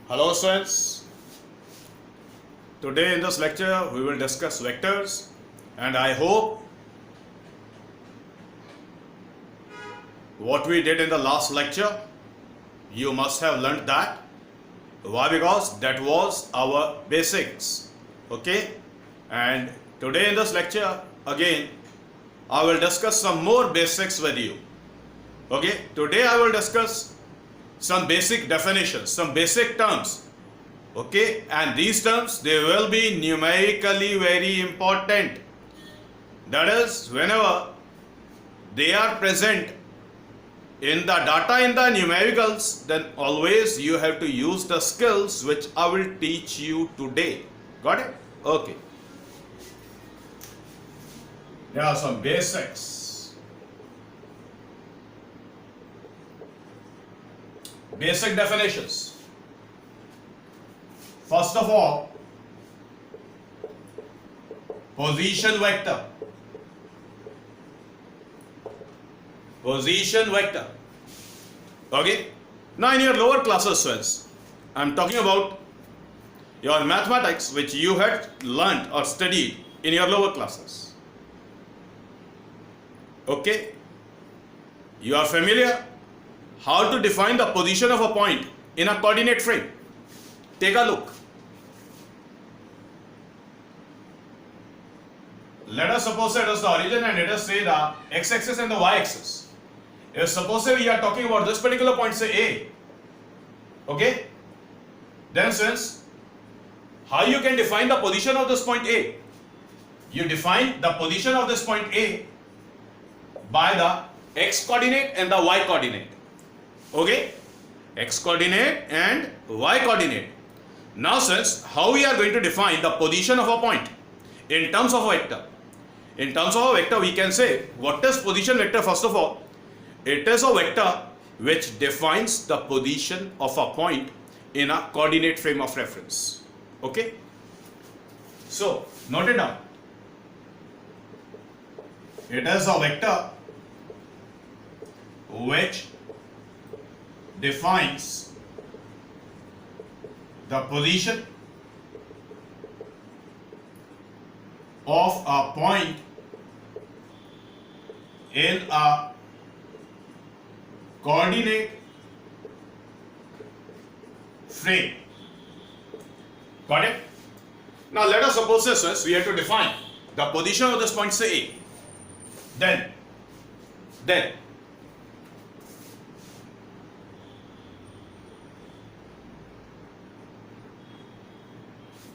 Hello students, today in this lecture we will discuss vectors and I hope what we did in the last lecture you must have learnt that. Why? Because that was our basics, okay? And today in this lecture again I will discuss some more basics with you, okay? Today I will discuss some basic definitions, some basic terms, okay? And these terms, they will be numerically very important. That is, whenever they are present in the data in the numericals, then always you have to use the skills which I will teach you today. Got it? Okay. There are some basics. Basic definitions. First of all, position vector. Position vector. Okay? Now in your lower classes, students, I am talking about your mathematics which you had learnt or studied in your lower classes. Okay? You are familiar how to define the position of a point in a coordinate frame. Take a look. Let us suppose it is the origin and let us say the x-axis and the y-axis. If suppose we are talking about this particular point, say A, okay, then since how you can define the position of this point A? You define the position of this point A by the x coordinate and the y coordinate. Okay, x coordinate and y coordinate. Now since how we are going to define the position of a point in terms of a vector? In terms of a vector, we can say, what is position vector? First of all, it is a vector which defines the position of a point in a coordinate frame of reference. Okay, so note it down. It is a vector which defines the position of a point in a coordinate frame. Got it? Now let us suppose this, we have to define the position of this point, say A. Then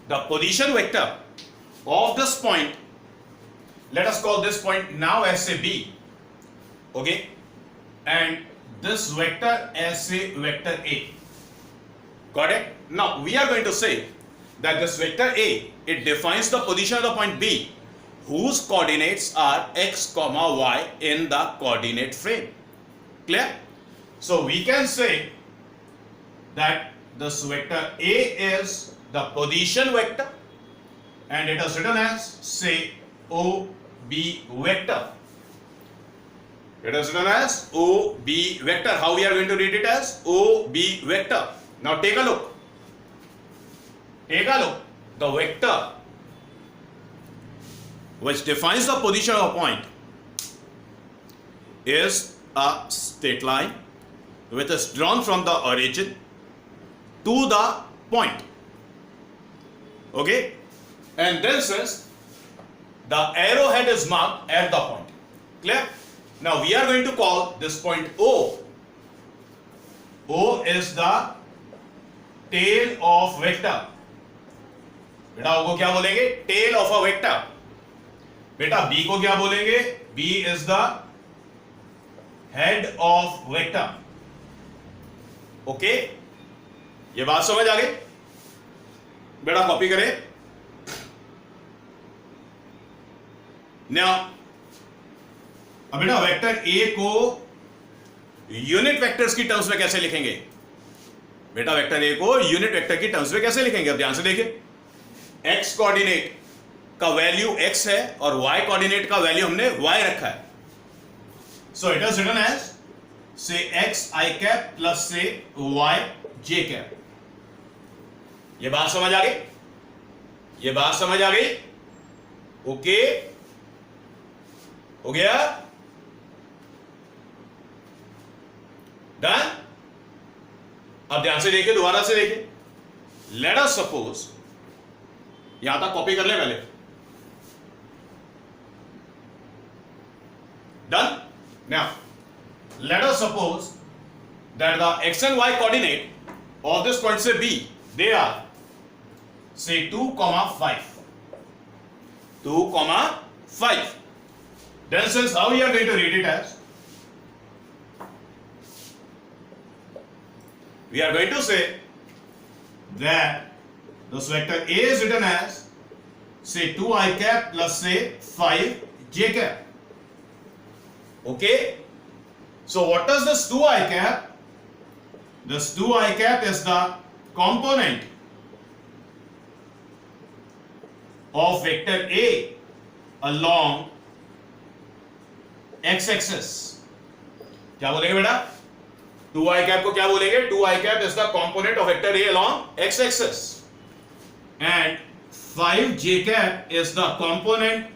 the position vector of this point, let us call this point now as say B, okay, and this vector as say vector A. Got it? Now we are going to say that this vector A, it defines the position of the point B whose coordinates are x, y in the coordinate frame. Clear? So we can say that this vector A is the position vector and it is written as say OB vector. It is written as OB vector. How we are going to read it? As OB vector. Now take a look. Take a look. The vector which defines the position of a point is a straight line which is drawn from the origin to the point. Okay, and then since the arrowhead is marked at the point. Clear? Now we are going to call this point O. O is the tail of vector. बेटा O को क्या बोलेंगे? Tail of a vector. बेटा B को क्या बोलेंगे? B is the head of vector. Okay? ये बात समझ आ गई? बेटा कॉपी करें. Now, अब बेटा वेक्टर A को यूनिट वेक्टर्स की टर्म्स में कैसे लिखेंगे? बेटा वेक्टर A को यूनिट वेक्टर की टर्म्स में कैसे लिखेंगे? अब ध्यान से देखिए. x कोऑर्डिनेट का वैल्यू x है और y कोऑर्डिनेट का वैल्यू हमने y रखा है. So it is written as say x I cap plus say y j cap. ये बात समझ आ गई? ये बात समझ आ गई? ओके, हो गया? डन? अब ध्यान से देखिए, दोबारा से देखिए. लेट अस सपोज, यहां तक कॉपी कर ले पहले. Done? Now let us suppose that the x and y coordinate of this point say B, they are say 2, 5. 2, 5. Then since how we are going to read it as? We are going to say that this vector A is written as say 2i cap plus say 5j cap. Okay? So what is this 2i cap? This 2i cap is the component of vector A along x-axis. क्या बोलेंगे बेटा? 2i cap को क्या बोलेंगे? 2i cap is the component of vector A along x-axis, and 5j cap is the component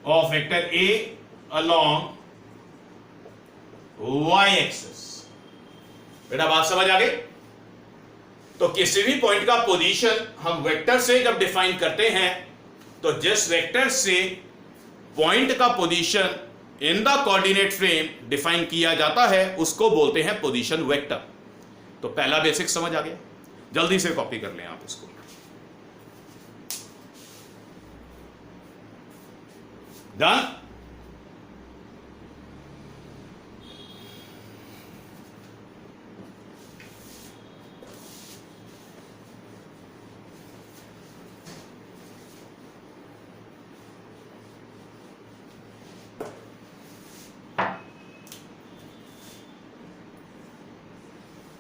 of vector A along y-axis. बेटा बात समझ आ गई? तो किसी भी पॉइंट का पोजीशन हम वेक्टर से जब डिफाइन करते हैं, तो जिस वेक्टर से पॉइंट का position in the coordinate frame define किया जाता है उसको बोलते हैं पोजीशन वेक्टर. तो पहला बेसिक समझ आ गया. जल्दी से कॉपी कर लें आप इसको. Done?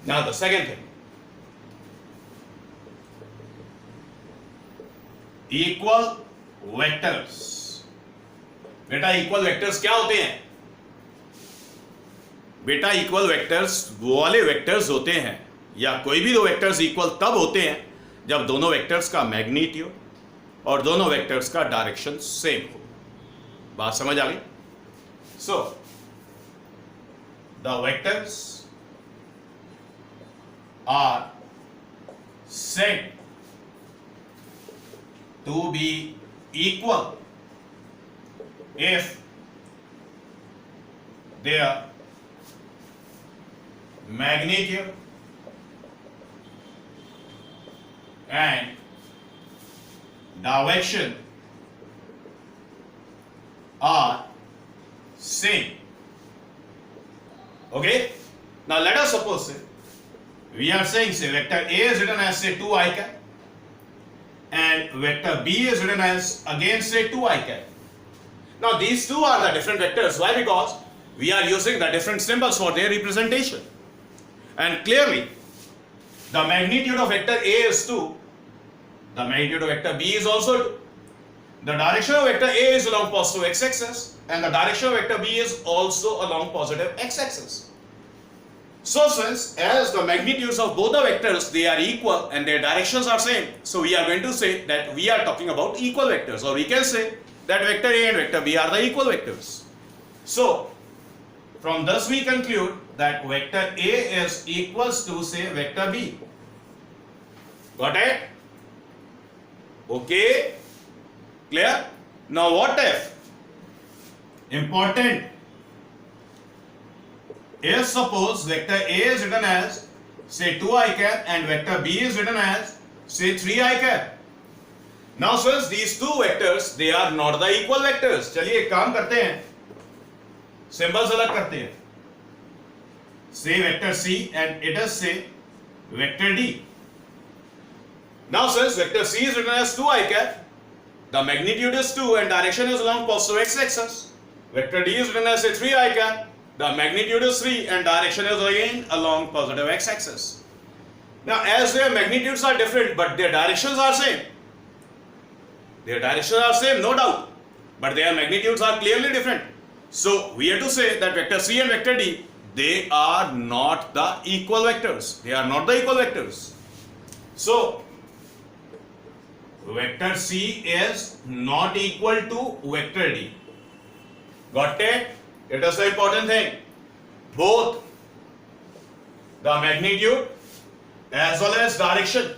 Now the second thing, equal vectors. बेटा इक्वल वेक्टर्स क्या होते हैं? बेटा इक्वल वेक्टर्स वो वाले वेक्टर्स होते हैं, या कोई भी दो वेक्टर्स इक्वल तब होते हैं जब दोनों वेक्टर्स का मैग्नीट्यूड और दोनों वेक्टर्स का डायरेक्शन सेम हो. बात समझ आ गई? सो the vectors are said to be equal if their magnitude and direction are same. Okay, now let us suppose say we are saying say vector A is written as say 2i cap and vector B is written as again say 2i cap. Now these two are the different vectors. Why? Because we are using the different symbols for their representation, and clearly the magnitude of vector A is 2, the magnitude of vector B is also 2, the direction of vector A is along positive x-axis and the direction of vector B is also along positive x-axis. So since as the magnitudes of both the vectors they are equal and their directions are same, so we are going to say that we are talking about equal vectors, or we can say that vector A and vector B are the equal vectors. So from this we conclude that vector A is equals to say vector B. Got it? Okay, clear? Now what if important, if suppose vector A is written as say 2i cap and vector B is written as say 3i cap. Now since these two vectors they are not the equal vectors, चलिए एक काम करते हैं, symbols अलग करते हैं. Say vector C and it is say vector D. Now since vector C is written as 2i cap, the magnitude is 2 and direction is along positive x-axis. Vector D is written as say 3i cap, the magnitude is 3 and direction is again along positive x-axis. Now as their magnitudes are different but their directions are same, their directions are same no doubt, but their magnitudes are clearly different. So we have to say that vector C and vector D, they are not the equal vectors. They are not the equal vectors. So vector C is not equal to vector D. Got it? It is the important thing. Both the magnitude as well as direction,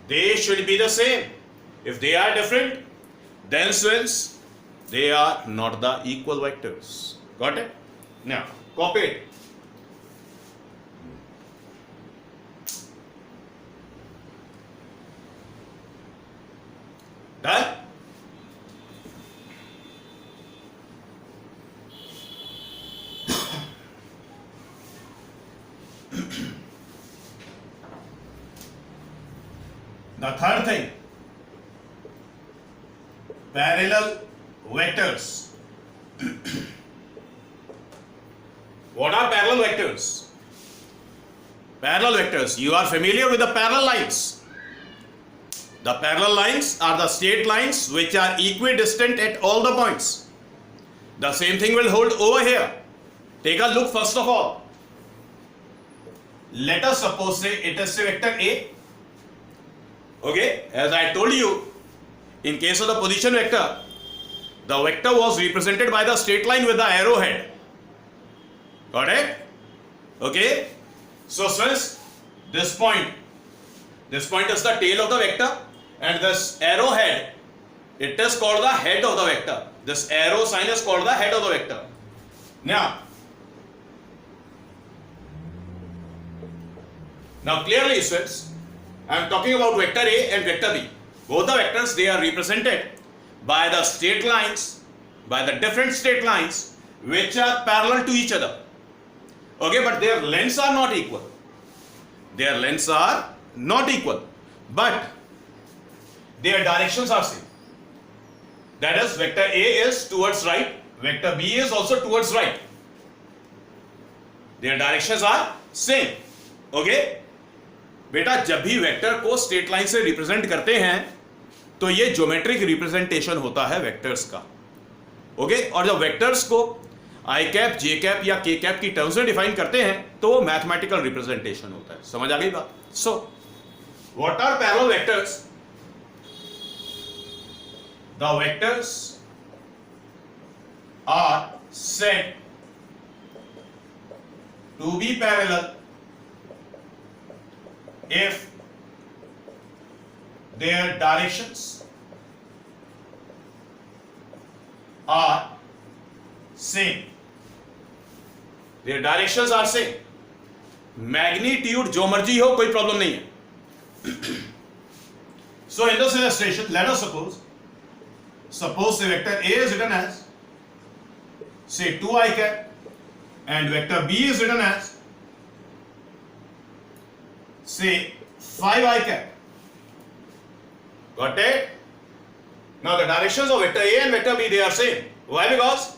they should be the same. If they are different, then since they are not the equal vectors. Got it? Now, copy it. Done? The third thing, parallel vectors. What are parallel vectors? Parallel vectors, you are familiar with the parallel lines. The parallel lines are the straight lines which are equidistant at all the points. The same thing will hold over here. Take a look first of all. Let us suppose say it is a vector A. Okay, as I told you, in case of the position vector, the vector was represented by the straight line with the arrowhead. Got it? Okay. So since this point is the tail of the vector, and this arrowhead, it is called the head of the vector. This arrow sign is called the head of the vector. Now clearly students, I am talking about vector A and vector B. Both the vectors, they are represented by the straight lines, by the different straight lines which are parallel to each other. Okay, but their lengths are not equal. Their lengths are not equal, but their directions are same. That is, vector A is towards right, vector B is also towards right. Their directions are same. Okay? बेटा जब भी vector को straight line से represent करते हैं तो ये geometric representation होता है वेक्टर्स का. ओके, और जब वेक्टर्स को आई कैप, जे कैप या के कैप की टर्म्स में डिफाइन करते हैं तो वो मैथमेटिकल रिप्रेजेंटेशन होता है. समझ आ गई बात? So what are parallel vectors? The vectors are said to be parallel if their directions are same. Their directions are same. Magnitude जो मर्जी हो, कोई प्रॉब्लम नहीं है. So in this illustration, let us suppose the vector A is written as say 2i cap and vector B is written as say 5i cap. Got it? Now the directions of vector A and vector B, they are same. Why? Because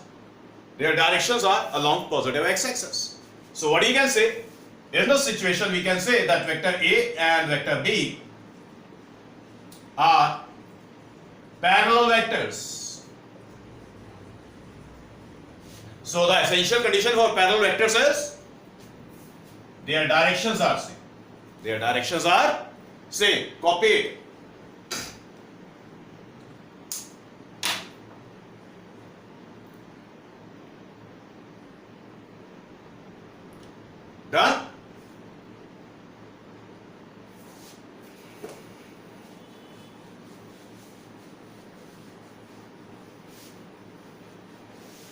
their directions are along positive x-axis. So what you can say? In this situation we can say that vector A and vector B are parallel vectors. So the essential condition for parallel vectors is their directions are same. Their directions are same. Copy it. Done?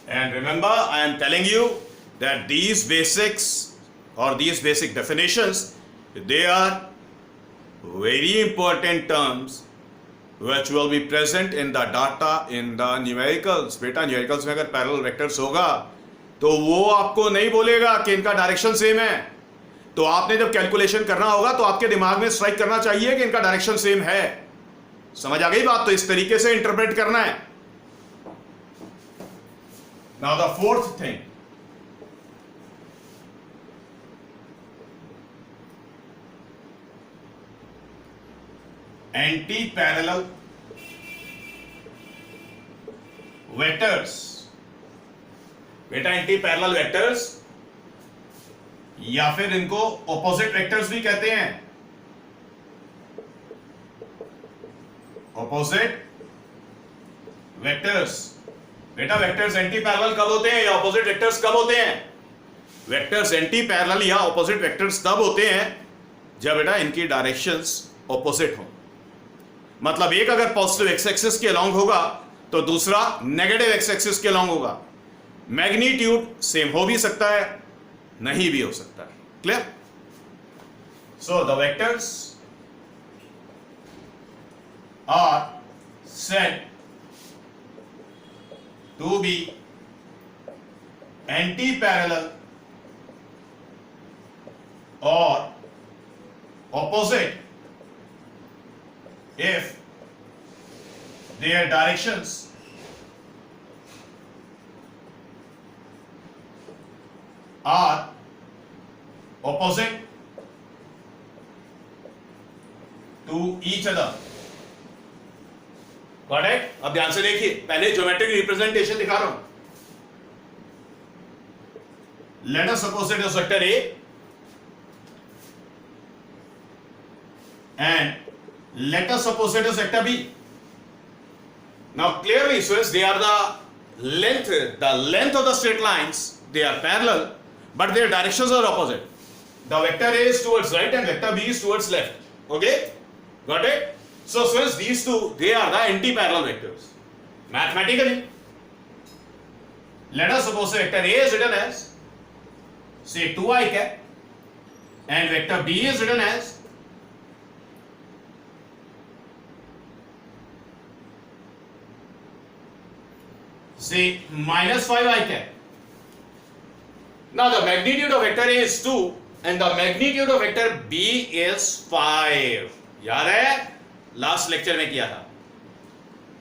And remember, I am telling you that these basics or these basic definitions, they are very important terms which will be present in the data in the numericals. बेटा numericals में अगर parallel vectors होगा तो वो आपको नहीं बोलेगा कि इनका डायरेक्शन सेम है. तो आपने जब कैलकुलेशन करना होगा तो आपके दिमाग में स्ट्राइक करना चाहिए कि इनका डायरेक्शन सेम है. समझ आ गई बात? तो इस तरीके से इंटरप्रेट करना है. Now the fourth thing, anti-parallel vectors. बेटा anti-parallel vectors या फिर इनको ऑपोजिट वेक्टर्स भी कहते हैं। Opposite vectors. बेटा वेक्टर्स एंटी पैरेलल कब होते हैं या ऑपोजिट वेक्टर्स कब होते हैं? वेक्टर्स एंटी पैरेलल या ऑपोजिट वेक्टर्स तब होते हैं जब बेटा इनकी डायरेक्शंस ऑपोजिट हो। मतलब एक अगर पॉजिटिव एक्स एक्सिस के अलोंग होगा तो दूसरा नेगेटिव एक्स एक्सिस के अलोंग होगा। मैग्नीट्यूड सेम हो भी सकता है, नहीं भी हो सकता है। Clear? So the vectors are said to be anti-parallel or opposite if their directions are opposite to each other. Correct? अब ध्यान से देखिए, पहले ज्योमेट्रिक रिप्रेजेंटेशन दिखा रहा हूं। Late us suppose it is vector A and let us suppose it is vector B. Now clearly since they are the length of the straight lines, they are parallel but their directions are opposite. The vector A is towards right and vector B is towards left. Okay, got it? So since these two, they are the anti-parallel vectors. Mathematically, let us suppose vector A is written as say 2i cap and vector B is written as say minus 5i cap. Now the magnitude of vector A is 2 and the magnitude of vector B is 5. याद है last lecture में किया था।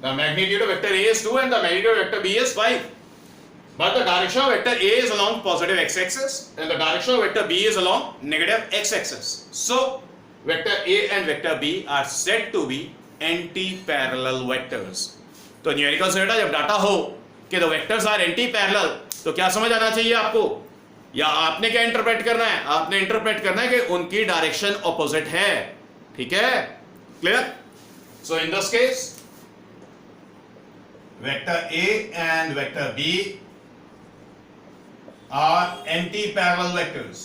The magnitude of vector A is 2 and the magnitude of vector B is 5. But the direction of vector A is along positive x-axis and the direction of vector B is along negative x-axis. So vector A and vector B are said to be anti-parallel vectors. तो numerical से जब data हो कि the vectors are anti parallel तो क्या समझ आना चाहिए आपको, या आपने क्या इंटरप्रेट करना है? आपने इंटरप्रेट करना है कि उनकी डायरेक्शन ऑपोजिट है। ठीक है? Clear? So in this case vector A and vector B are anti parallel vectors.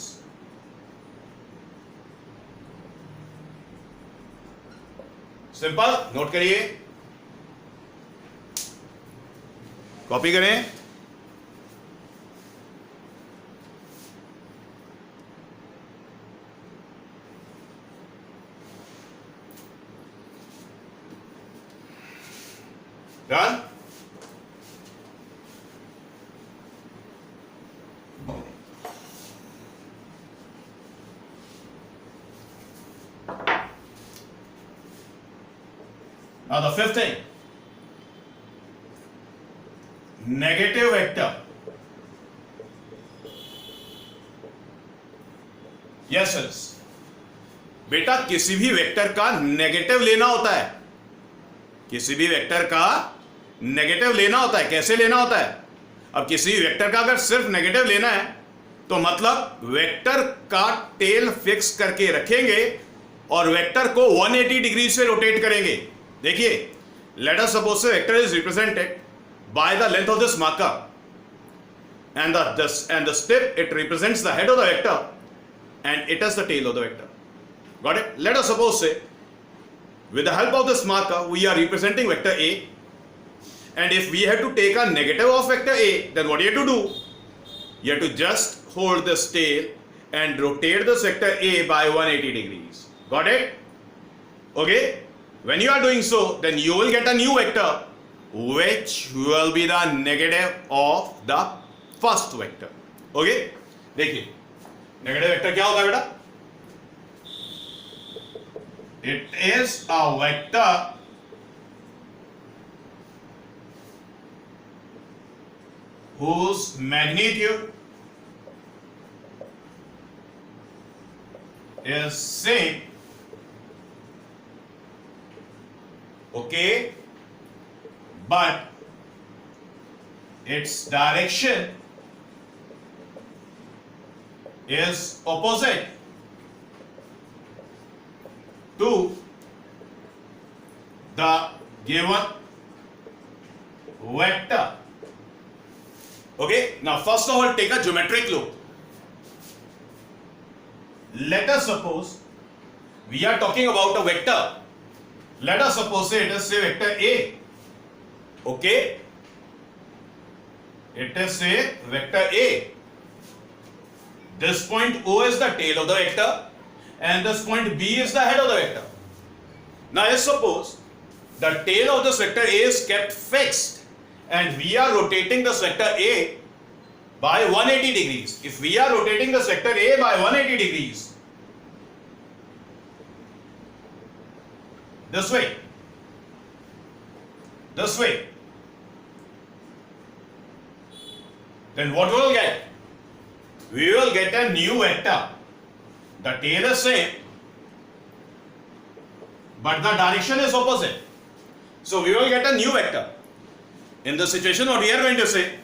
Simple, note करिए, कॉपी करें। Done? Now the fifth thing, negative vector. Yes yes बेटा, किसी भी वेक्टर का नेगेटिव लेना होता है। किसी भी वेक्टर का नेगेटिव लेना होता है। कैसे लेना होता है? अब किसी भी वेक्टर का अगर सिर्फ नेगेटिव लेना है तो मतलब वेक्टर का टेल फिक्स करके रखेंगे और वेक्टर को 180 डिग्री से रोटेट करेंगे। देखिए, late us suppose say vector is represented by the length of this marker and the step it represents the head of the vector and it is the tail of the vector. Got it? Let us suppose say with the help of this marker we are representing vector A, and if we have to take a negative of vector A, then what you have to do? You have to just hold this tail and rotate this vector A by 180 degrees. Got it? Okay? When you are doing so, then you will get a new vector which will be the negative of the first vector. Okay? देखिए, negative vector क्या होगा बेटा? It is a vector whose magnitude is same. Okay? But its direction is opposite to the given vector. Okay, now first of all take a geometric look. Let us suppose we are talking about a vector. Let us suppose it is say vector A. Okay, it is say vector A. This point O is the tail of the vector and this point B is the head of the vector. Now let's suppose the tail of this vector A is kept fixed and we are rotating this vector A by 180 degrees. If we are rotating this vector A by 180 degrees, this way, then what we will get? We will get a new vector. The tail is same, but the direction is opposite. So we will get a new vector. In this situation, what we are going to say?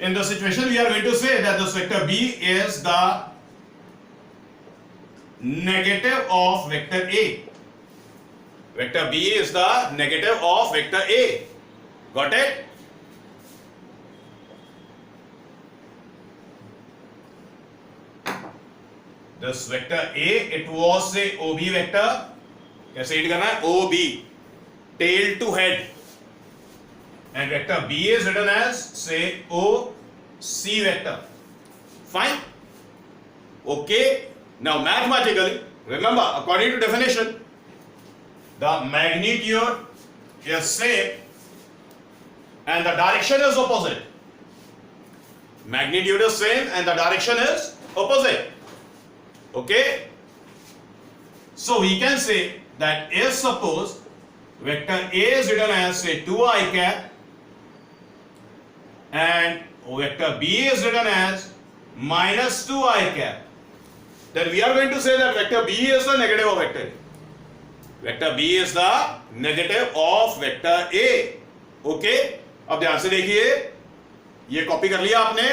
In this situation, we are going to say that this vector B is the negative of vector A. Vector B is the negative of vector A. Got it? This vector A, it was a OB vector. कैसे read करना है? OB, tail to head. And vector B is written as say OC vector. Fine? Okay. Now mathematically, remember according to definition, the magnitude is same and the direction is opposite. Magnitude is same and the direction is opposite. Okay? So we can say that if suppose vector A is written as say 2i cap and vector B is written as minus 2i cap, then we are going to say that vector B is the negative of vector A. Vector B is the negative of vector A. Okay? अब ध्यान से देखिए, ये copy कर लिया आपने,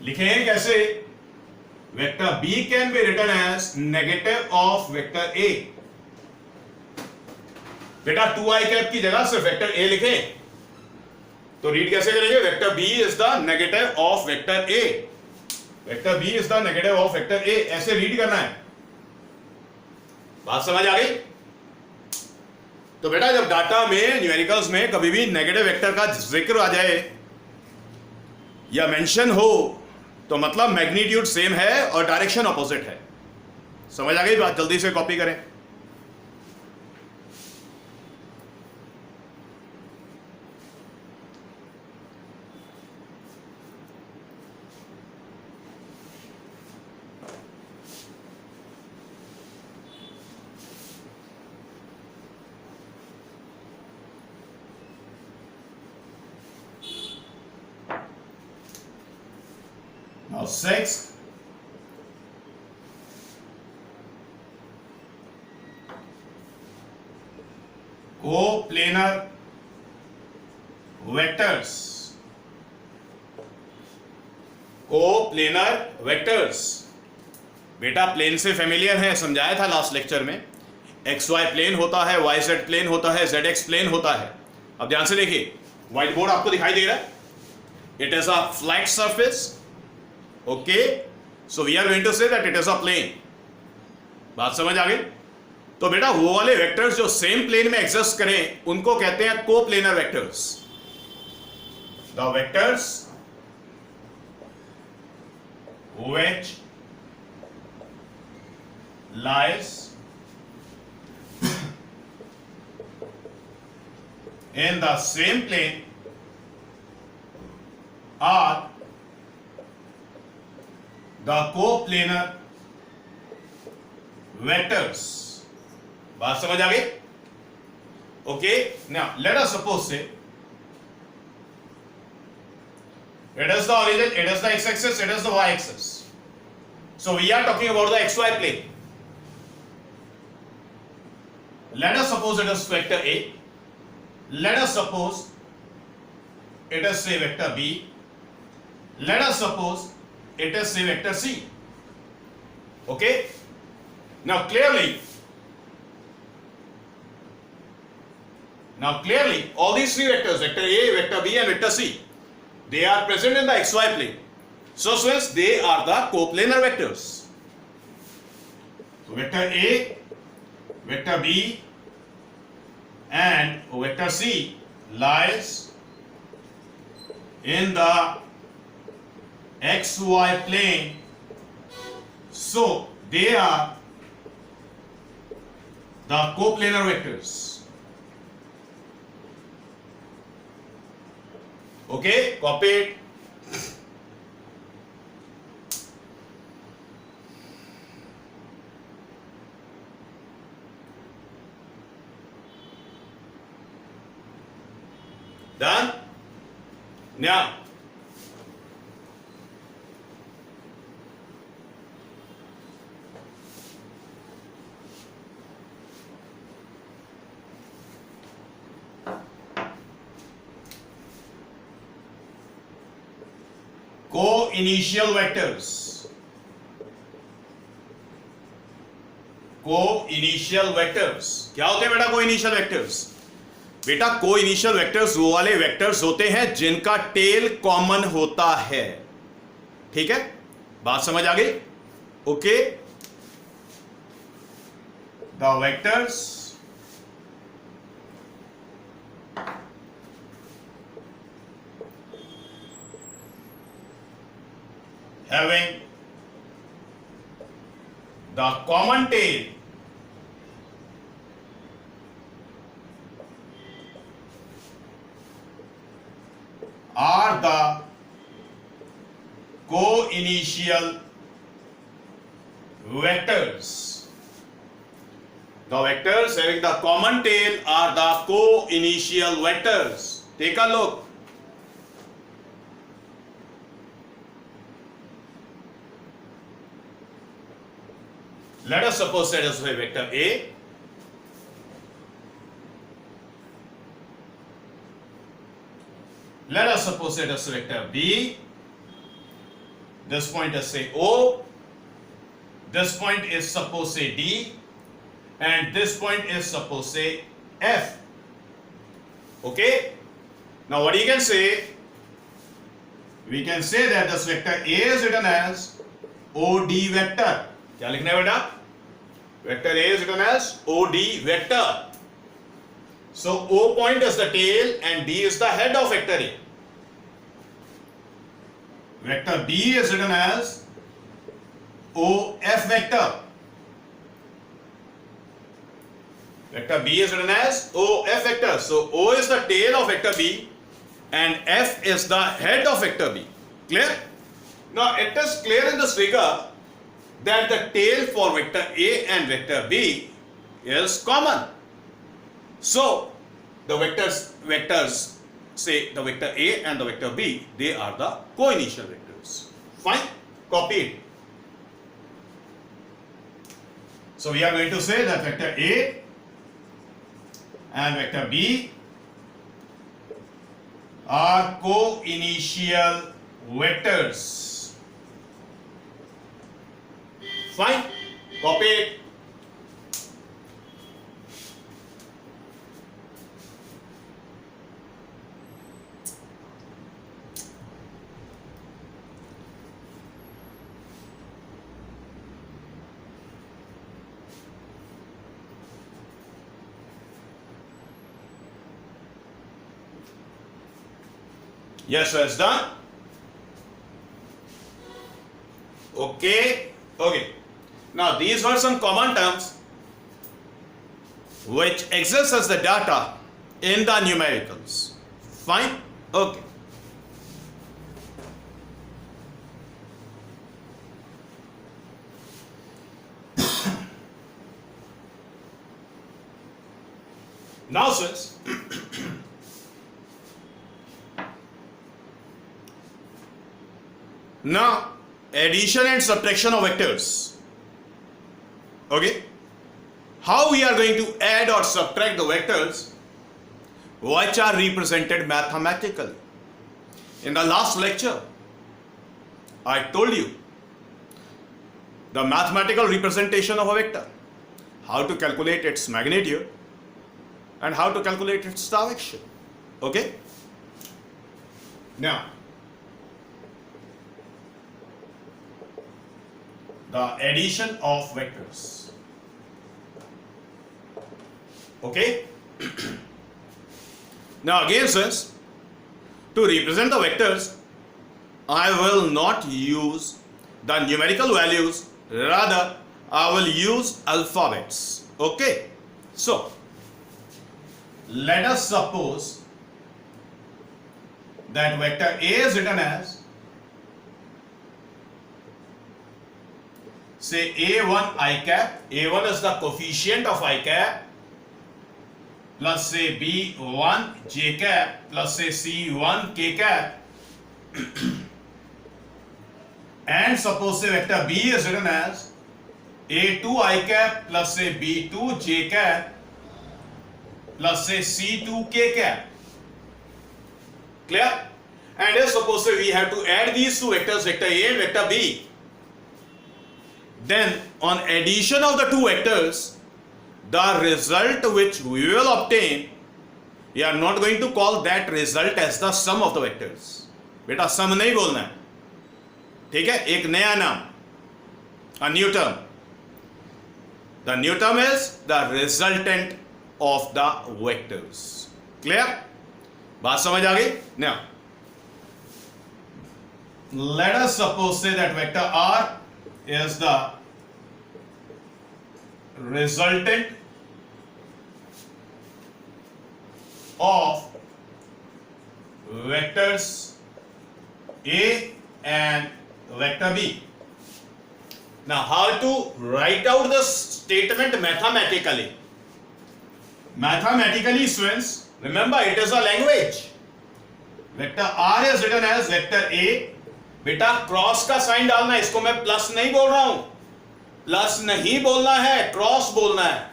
लिखें कैसे? Vector B can be written as negative of vector A. बेटा 2i कैप की जगह सिर्फ वेक्टर A लिखें, तो रीड कैसे करेंगे? Vector B is the negative of vector A. Vector B is the negative of vector A. ऐसे read करना है. बात समझ आ गई? तो बेटा जब डाटा में न्यूमेरिकल्स में कभी भी नेगेटिव वेक्टर का जिक्र आ जाए या मेंशन हो तो मतलब मैग्नीट्यूड सेम है और डायरेक्शन अपोजिट है. समझ आ गई बात? जल्दी से कॉपी करें. Now sixth, coplanar vectors. Coplanar vectors. बेटा प्लेन से फेमिलियर है, समझाया था लास्ट लेक्चर में. एक्स वाई प्लेन होता है, वाई जेड प्लेन होता है, जेड एक्स प्लेन होता है. अब ध्यान से देखिए, व्हाइट बोर्ड आपको दिखाई दे रहा है. It is a flat surface. Okay, so we are going to say that it is a plane. बात समझ आ गई? तो बेटा वो वाले वेक्टर्स जो सेम प्लेन में एग्जिस्ट करें उनको कहते हैं coplanar vectors. The vectors which lies in the same plane are the coplanar vectors. बात समझ आ गई? Okay, now let us suppose say it is the origin, it is the x-axis, it is the y-axis. So we are talking about the xy plane. Let us suppose it is vector A. Let us suppose it is say vector B. Let us suppose it is say vector C. Okay, now clearly all these three vectors, vector A, vector B and vector C, they are present in the xy plane. So since they are the coplanar vectors, so vector A, vector B and vector C lies in the xy plane, so they are the coplanar vectors. Okay, copy it. Done? Now, co-initial vectors. Co-initial vectors क्या होते हैं बेटा? co-initial vectors, बेटा co-initial vectors वो वाले vectors होते हैं जिनका टेल कॉमन होता है. ठीक है, बात समझ आ गई? Okay, the vectors having the common tail are the co-initial vectors. The vectors having the common tail are the co-initial vectors. Take a look. Let us suppose that is vector A. Let us suppose that is vector B. This point is say O. This point is suppose say D. And this point is suppose say F. Okay. Now what you can say? We can say that this vector A is written as OD vector. क्या लिखना है बेटा? Vector A is written as OD vector. So O point is the tail and D is the head of vector A. Vector B is written as OF vector. Vector B is written as OF vector. So O is the tail of vector B and F is the head of vector B. Clear? Now it is clear in this figure that the tail for vector A and vector B is common. So the vectors say the vector A and the vector B, they are the co-initial vectors. Fine, copy it. So we are going to say that vector A and vector B are co-initial vectors. Fine, copy it. Yes, so it's done. Okay, okay. Now these were some common terms which exist as the data in the numericals. Fine? Okay. Now since now addition and subtraction of vectors. Okay, how we are going to add or subtract the vectors which are represented mathematically. In the last lecture I told you the mathematical representation of a vector, how to calculate its magnitude and how to calculate its direction. Okay? Now, the addition of vectors. Okay? Now again says, to represent the vectors, I will not use the numerical values, rather I will use alphabets. Okay? So, let us suppose that vector A is written as, say, A1 I cap. A1 is the coefficient of I cap, plus say B1 J cap, plus say C1 K cap. And suppose say vector B is written as A2 I cap plus say B2 J cap plus say C2 K cap. Clear? And if suppose say we have to add these two vectors, vector A and vector B, then on addition of the two vectors, the result which we will obtain, we are not going to call that result as the sum of the vectors. बेटा sum नहीं बोलना है, ठीक है? एक नया नाम, a new term. The new term is the resultant of the vectors. Clear? बात समझ आ गई? Now, let us suppose say that vector R is the resultant of vectors A and vector B. Now, how to write out the statement mathematically? Mathematically, students, remember it is a language. Vector R is written as vector A. बेटा cross का sign डालना है, इसको मैं plus नहीं बोल रहा हूं, प्लस नहीं बोलना है, क्रॉस बोलना है.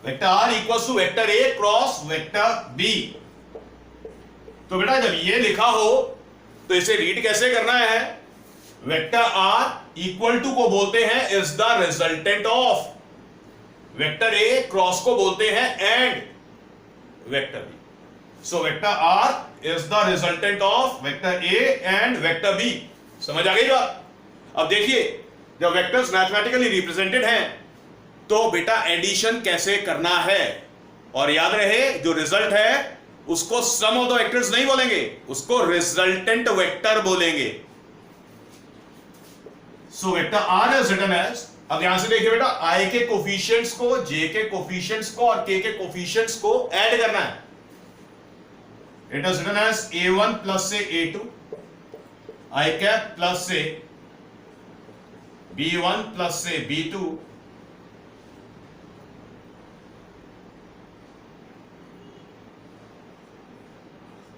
Vector R equals to vector A cross vector B. तो बेटा जब ये लिखा हो तो इसे रीड कैसे करना है? वेक्टर आर इक्वल टू को बोलते हैं is the resultant of, vector A cross को बोलते हैं and vector B. So vector R is the resultant of vector A and vector B. समझ आ गई बात? अब देखिए, जब वेक्टर्स मैथमेटिकली रिप्रेजेंटेड हैं तो बेटा एडिशन कैसे करना है, और याद रहे जो रिजल्ट है उसको सम ऑफ द वेक्टर्स नहीं बोलेंगे, उसको रिजल्टेंट वेक्टर बोलेंगे. सो vector R is written as, अब यहां से देखिए बेटा, I के कोफिशिएंट्स को, J के कोफिशिएंट्स को और K के कोफिशिएंट्स को ऐड करना है. It is written as A1 plus say A2 I cap plus say B1 plus say B2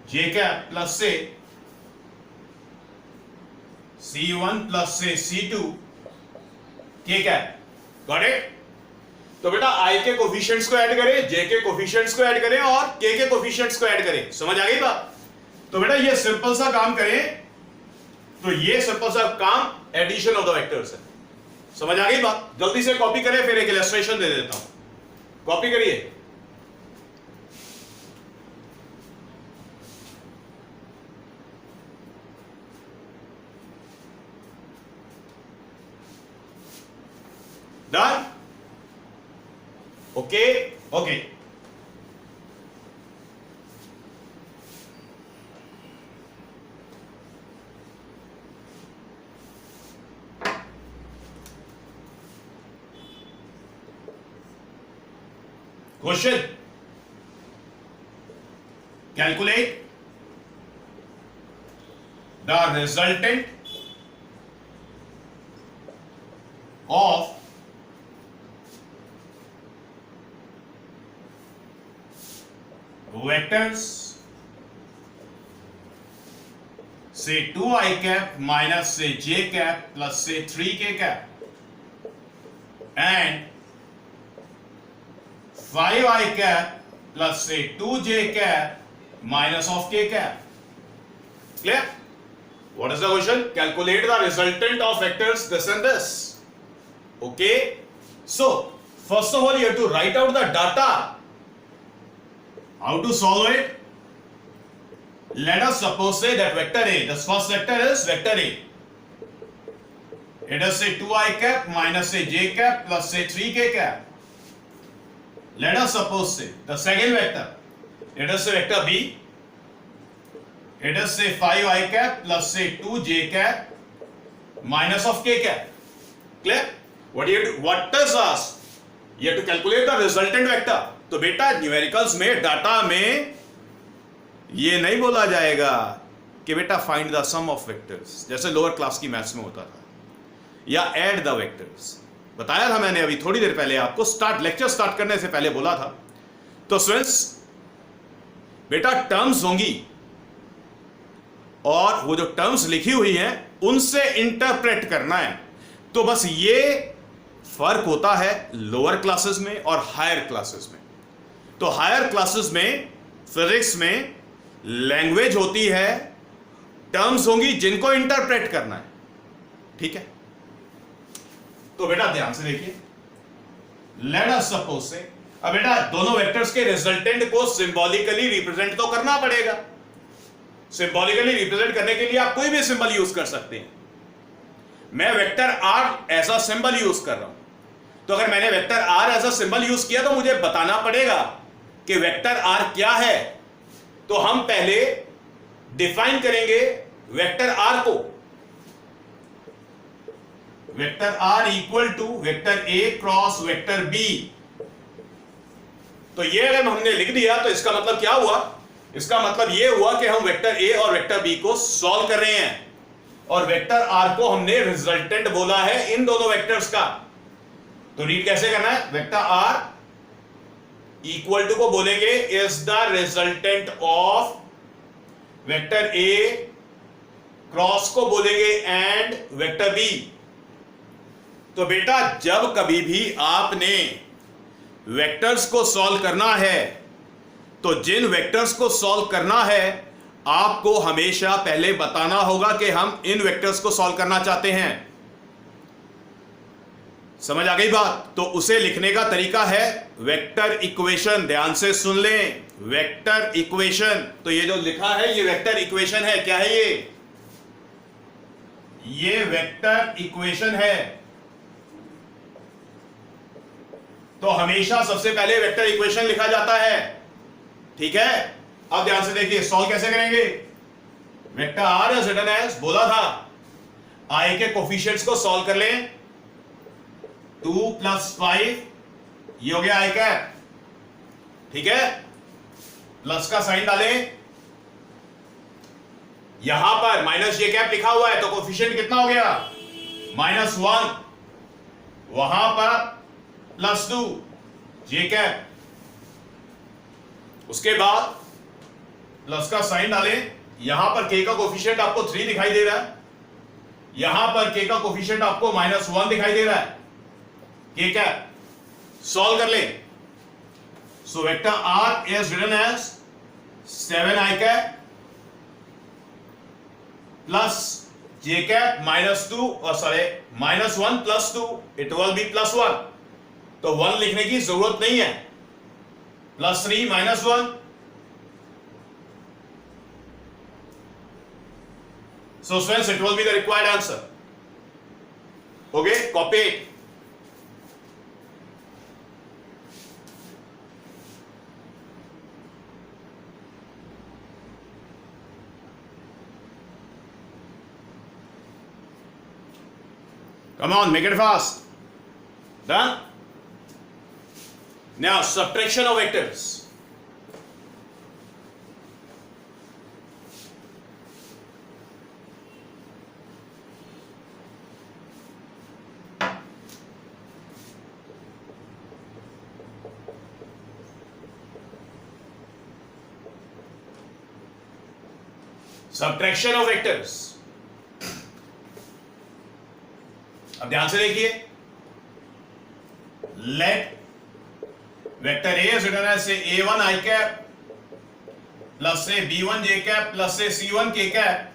J cap plus say C1 plus say C2 K cap. Got it? तो बेटा I के coefficients को add करें, J के coefficients को add करें और K के कोफिशिएंट्स को ऐड करें. समझ आ गई बात? तो बेटा ये सिंपल सा काम करें, तो ये सिंपल सा काम एडिशन ऑफ द वेक्टर्स है. समझ आ गई बात? जल्दी से कॉपी करें, फिर एक इलस्ट्रेशन दे देता हूं. कॉपी करिए. Done? Okay, okay. Question. Calculate the resultant of vectors say 2i cap minus say j cap plus say 3k cap and 5i cap plus say 2j cap minus of k cap. Clear? What is the question? Calculate the resultant of vectors this and this. Okay. So, first of all, you have to write out the data. How to solve it? Let us suppose say that vector A, this first vector is vector A. Let us say 2i cap minus say j cap plus say 3k cap. Let us suppose say the second vector. Let us say vector B. Let us say 5i cap plus say 2j cap minus of k cap. Clear? What do you do? What does ask? You have to calculate the resultant vector. तो बेटा numericals में data में ये नहीं बोला जाएगा कि बेटा find the sum of vectors जैसे लोअर क्लास की मैथ्स में होता था, या ऐड द वेक्टर्स। बताया था मैंने अभी थोड़ी देर पहले आपको, लेक्चर स्टार्ट करने से पहले बोला था। तो स्टूडेंट्स बेटा टर्म्स होंगी और वो जो टर्म्स लिखी हुई हैं उनसे इंटरप्रेट करना है। तो बस ये फर्क होता है लोअर क्लासेस में और हायर क्लासेस में। तो हायर क्लासेस में फिजिक्स में लैंग्वेज होती है, टर्म्स होंगी जिनको इंटरप्रेट करना है। ठीक है, तो बेटा ध्यान से देखिए, लेट अस सपोज से, अब बेटा दोनों वेक्टर्स के रिजल्टेंट को सिंबॉलिकली रिप्रेजेंट तो करना पड़ेगा। सिंबॉलिकली रिप्रेजेंट करने के लिए आप कोई भी सिंबल यूज कर सकते हैं। मैं वेक्टर आर ऐसा सिंबल यूज कर रहा हूं, तो अगर मैंने वेक्टर आर ऐसा सिंबल यूज किया तो मुझे बताना पड़ेगा कि वेक्टर आर क्या है। तो हम पहले डिफाइन करेंगे वेक्टर आर को। Vector R equal to vector A cross vector B. तो ये अगर हमने लिख दिया तो इसका मतलब क्या हुआ? इसका मतलब ये हुआ कि हम वेक्टर ए और वेक्टर बी को सॉल्व कर रहे हैं और वेक्टर आर को हमने रिजल्टेंट बोला है इन दोनों वेक्टर्स का। तो रीड कैसे करना है? वेक्टर आर इक्वल टू को बोलेंगे is the resultant of vector A, cross को बोलेंगे एंड वेक्टर बी। तो बेटा जब कभी भी आपने वेक्टर्स को सॉल्व करना है तो जिन वेक्टर्स को सॉल्व करना है आपको हमेशा पहले बताना होगा कि हम इन वेक्टर्स को सॉल्व करना चाहते हैं। समझ आ गई बात? तो उसे लिखने का तरीका है वेक्टर इक्वेशन। ध्यान से सुन लें, वेक्टर इक्वेशन। तो ये जो लिखा है ये वेक्टर इक्वेशन है। क्या है ये वेक्टर इक्वेशन है। तो हमेशा सबसे पहले वेक्टर इक्वेशन लिखा जाता है। ठीक है, अब ध्यान से देखिए सॉल्व कैसे करेंगे। Vector R is written as, बोला था आई के कोफिशिएंट्स को सॉल्व कर लें। 2 + 5 ये हो गया आई कैप। ठीक है, प्लस का साइन डालें, यहां पर माइनस जे कैप लिखा हुआ है तो कोफिशिएंट कितना हो गया? -1। वहां पर +2 जे कैप। उसके बाद प्लस का साइन डालें, यहां पर के का कोफिशिएंट आपको 3 दिखाई दे रहा है, यहां पर के का कोफिशिएंट आपको -1 दिखाई दे रहा है। के क्या सॉल्व कर लें। So vector R is written as 7i cap plus J cap -2 और सॉरी -1 + 2 इट विल बी +1। तो 1 लिखने की जरूरत नहीं है। +3 -1। So friends, it will be the required answer. Okay, copy it. Come on, make it fast. Done? Now, subtraction of vectors. Subtraction of vectors. अब ध्यान से देखिए, let vector A is written as say a1 i cap plus से b1 j cap plus से c1 k cap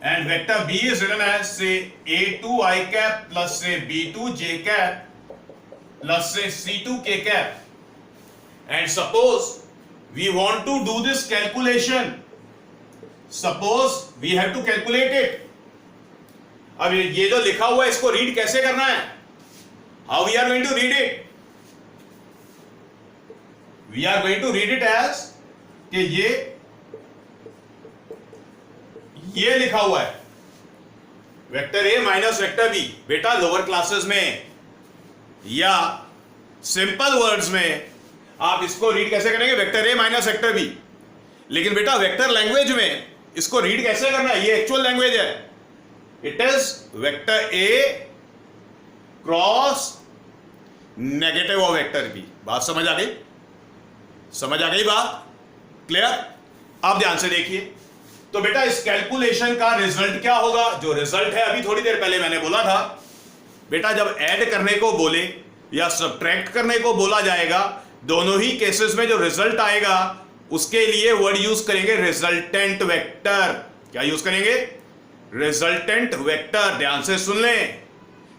and vector B is written as say A2 I cap plus say B2 J cap plus say C2 K cap. And suppose we want to do this calculation, suppose we have to calculate it. अब ये जो लिखा हुआ है इसको read कैसे करना है? How we are going to read it? We are going to read it as कि ये लिखा हुआ है vector A minus vector B. बेटा लोअर क्लासेस में या सिंपल वर्ड्स में आप इसको रीड कैसे करेंगे? Vector A minus vector B. लेकिन बेटा वेक्टर लैंग्वेज में इसको रीड कैसे करना है? ये एक्चुअल लैंग्वेज है। It is vector A cross negative of vector B. बात समझ आ गई? समझ आ गई बात? क्लियर? आप ध्यान से देखिए। तो बेटा इस कैलकुलेशन का रिजल्ट क्या होगा? जो रिजल्ट है अभी थोड़ी देर पहले मैंने बोला था बेटा, जब ऐड करने को बोले या सब्ट्रैक्ट करने को बोला जाएगा, दोनों ही केसेस में जो रिजल्ट आएगा उसके लिए वर्ड यूज करेंगे रिजल्टेंट वेक्टर। क्या यूज करेंगे? Resultant vector. ध्यान से सुन लें,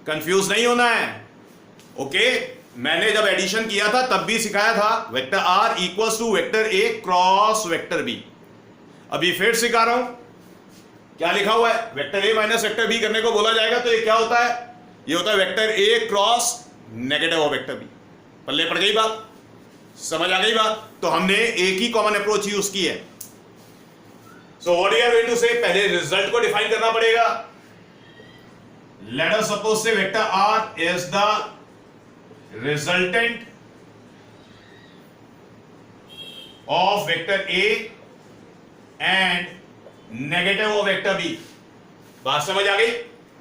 कंफ्यूज नहीं होना है। ओके, मैंने जब एडिशन किया था तब भी सिखाया था vector R equals to vector A cross vector B. अभी फिर सिखा रहा हूं। क्या लिखा हुआ है? Vector A minus vector B करने को बोला जाएगा तो ये क्या होता है? ये होता है vector A cross negative of vector B. पल्ले पड़ गई बात? समझ आ गई बात? तो हमने एक ही कॉमन अप्रोच यूज की है। So what you are going to say, पहले रिजल्ट को डिफाइन करना पड़ेगा। Let us suppose say vector R is the resultant of vector A and negative of vector B. बात समझ आ गई?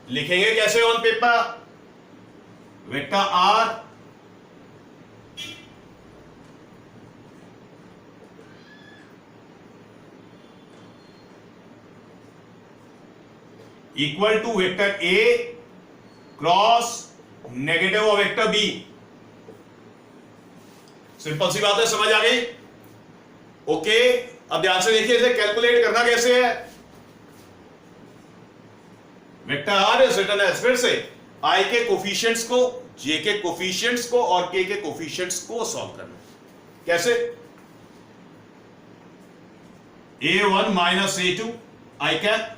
लिखेंगे कैसे on paper? Vector R equal to vector A cross negative of vector B. Simple सी बात है, समझ आ गई? ओके, अब ध्यान से देखिए इसे कैलकुलेट करना कैसे है। Vector R is written as, फिर से आई के कोफिशिएंट्स को, जे के कोफिशिएंट्स को और के कोफिशिएंट्स को सॉल्व करना। कैसे? a1 minus a2 I cap,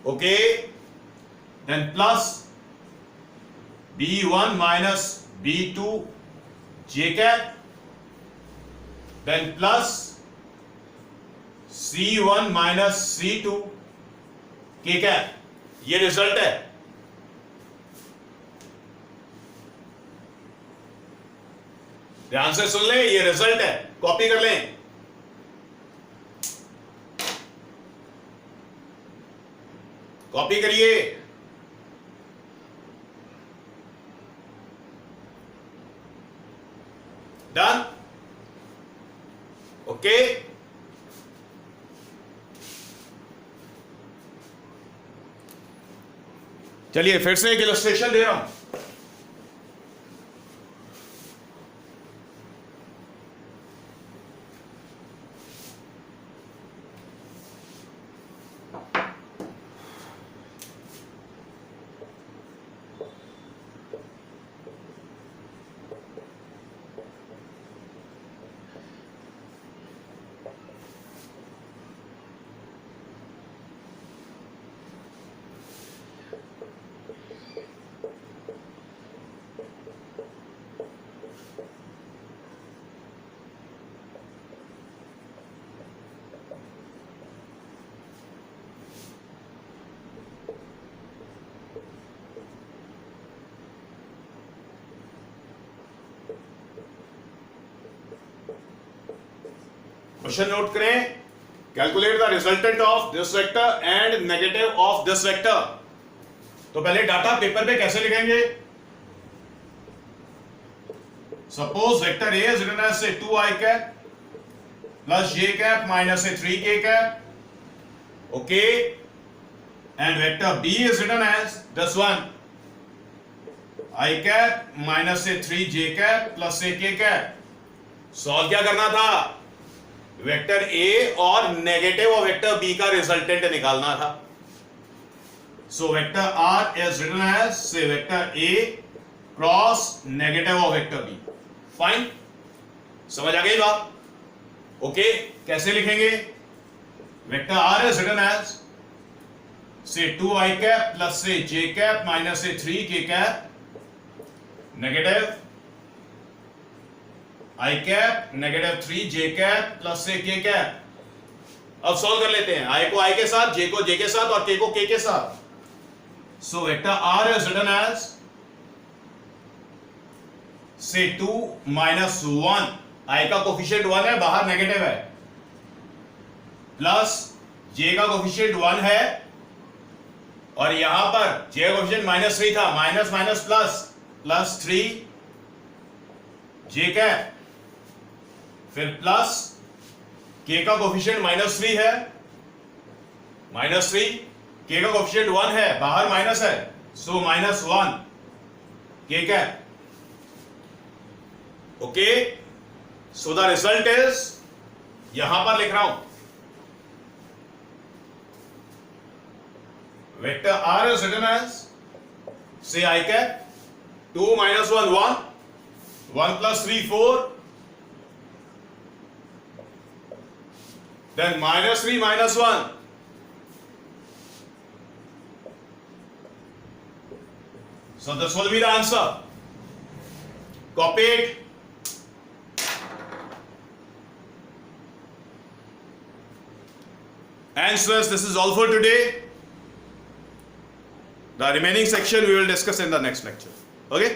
okay, then plus b1 minus b2 j cap, then plus C1 minus C2 K cap. ये रिजल्ट है। ध्यान से सुन लें, ये रिजल्ट है। कॉपी कर लें। कॉपी करिए। डन? ओके, चलिए फिर से एक इलस्ट्रेशन दे रहा हूं। क्वेश्चन नोट करें। Calculate the resultant of this vector and negative of this vector. तो पहले डाटा पेपर पे कैसे लिखेंगे? Suppose vector A is written as say 2i cap plus j cap minus say 3k cap, okay, and vector b is written as this one i cap minus say 3j cap plus say k cap. Solve क्या करना था? Vector A और negative of vector B का resultant निकालना था. So vector R is written as say vector A cross negative of vector B. Fine, समझ आ गई बात? ओके, कैसे लिखेंगे? Vector R is written as say 2i cap plus say j cap minus say 3k cap negative i cap negative 3j cap plus say k cap. अब solve कर लेते हैं. i को i के साथ, j को j के साथ और k को k के साथ. So vector r is written as से 2 माइनस 1, i का कोफिशिएंट 1 है, बाहर नेगेटिव है, प्लस j का कोफिशिएंट 1 है और यहां पर j का कोफिशिएंट -3 था, minus minus plus, plus 3 j cap, फिर प्लस k का कोफिशिएंट -3 है, -3, k का कोफिशिएंट 1 है, बाहर माइनस है, सो -1 k cap. Okay, so the result is, यहां पर लिख रहा हूं, vector r is written as say I cap 2 minus 1 1, 1 plus 3 4, then minus 3 minus 1. So this will be the answer. Copy it. And so this is all for today. The remaining section we will discuss in the next lecture. Okay?